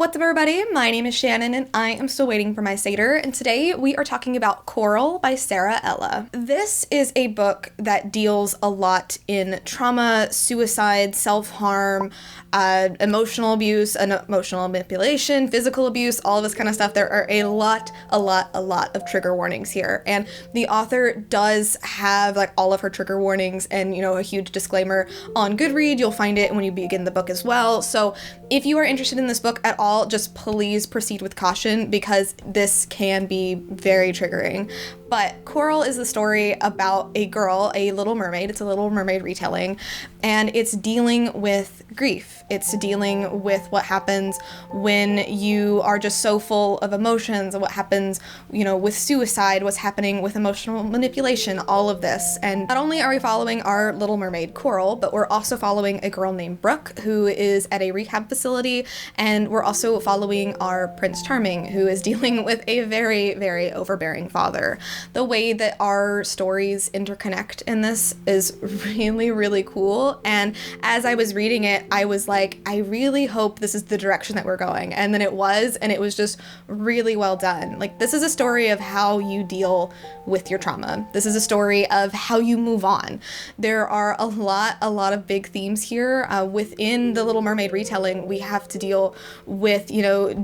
What's up, everybody? My name is Shannon and I am still waiting for my Satyr, and today we are talking about Coral by Sara Ella. This is a book that deals a lot in trauma, suicide, self-harm, emotional abuse, and emotional manipulation, physical abuse, all of this kind of stuff. There are a lot of trigger warnings here, and the author does have like all of her trigger warnings and, a huge disclaimer on Goodread. You'll find it when you begin the book as well. So if you are interested in this book at all, just please proceed with caution because this can be very triggering. But Coral is the story about a girl, a Little Mermaid. It's a Little Mermaid retelling, and it's dealing with grief. It's dealing with what happens when you are just so full of emotions, and what happens, with suicide, what's happening with emotional manipulation, all of this. And not only are we following our Little Mermaid Coral, but we're also following a girl named Brooke who is at a rehab facility, and we're also following our Prince Charming who is dealing with a very, very overbearing father. The way that our stories interconnect in this is really, really cool. And as I was reading it, I was like, I really hope this is the direction that we're going. And then it was, and it was just really well done. Like, this is a story of how you deal with your trauma. This is a story of how you move on. There are a lot of big themes here. Within the Little Mermaid retelling, we have to deal with,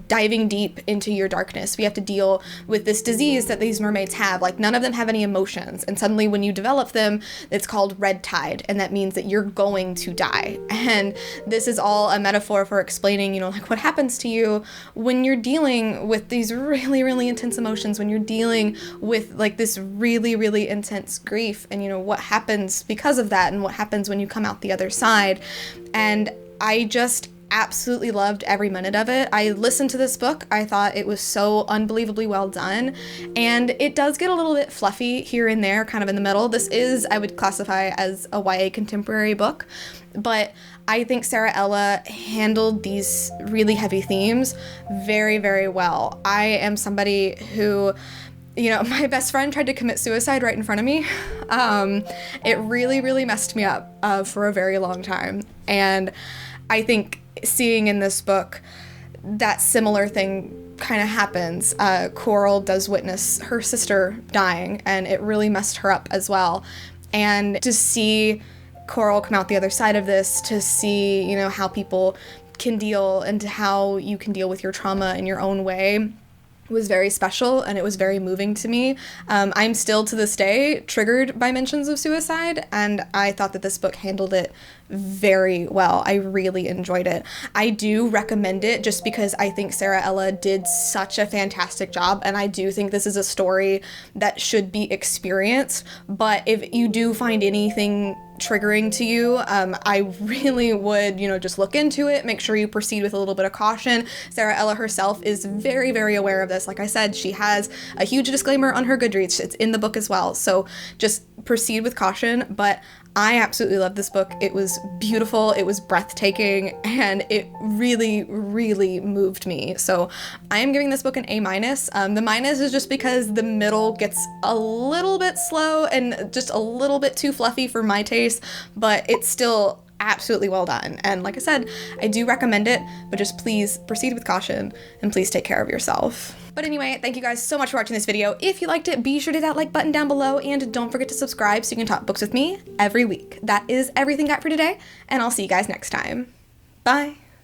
diving deep into your darkness. We have to deal with this disease that these mermaids have. Like, none of them have any emotions. And suddenly when you develop them, it's called red tide. And that means that you're going to die. And this is all a metaphor for explaining, what happens to you when you're dealing with these really, really intense emotions, when you're dealing with like this really, really intense grief, and what happens because of that, and what happens when you come out the other side. And I just absolutely loved every minute of it. I listened to this book. I thought it was so unbelievably well done, and it does get a little bit fluffy here and there, kind of in the middle. This is, I would classify as a YA contemporary book, but I think Sara Ella handled these really heavy themes very, very well. I am somebody who, my best friend tried to commit suicide right in front of me. It really, really messed me up for a very long time, and I think seeing in this book that similar thing kind of happens. Coral does witness her sister dying, and it really messed her up as well. And to see Coral come out the other side of this, to see, how people can deal and how you can deal with your trauma in your own way, was very special, and it was very moving to me. I'm still to this day triggered by mentions of suicide, and I thought that this book handled it very well. I really enjoyed it. I do recommend it just because I think Sara Ella did such a fantastic job, and I do think this is a story that should be experienced. But if you do find anything triggering to you, I really would, just look into it. Make sure you proceed with a little bit of caution. Sara Ella herself is very, very aware of this. Like I said, she has a huge disclaimer on her Goodreads. It's in the book as well. So just proceed with caution. But I absolutely loved this book. It was beautiful, it was breathtaking, and it really, really moved me. So I am giving this book an A-. The minus is just because the middle gets a little bit slow and just a little bit too fluffy for my taste, but it's still absolutely well done. And like I said, I do recommend it, but just please proceed with caution and please take care of yourself. But anyway, thank you guys so much for watching this video. If you liked it, be sure to hit that like button down below, and don't forget to subscribe so you can talk books with me every week. That is everything I got for today, and I'll see you guys next time. Bye.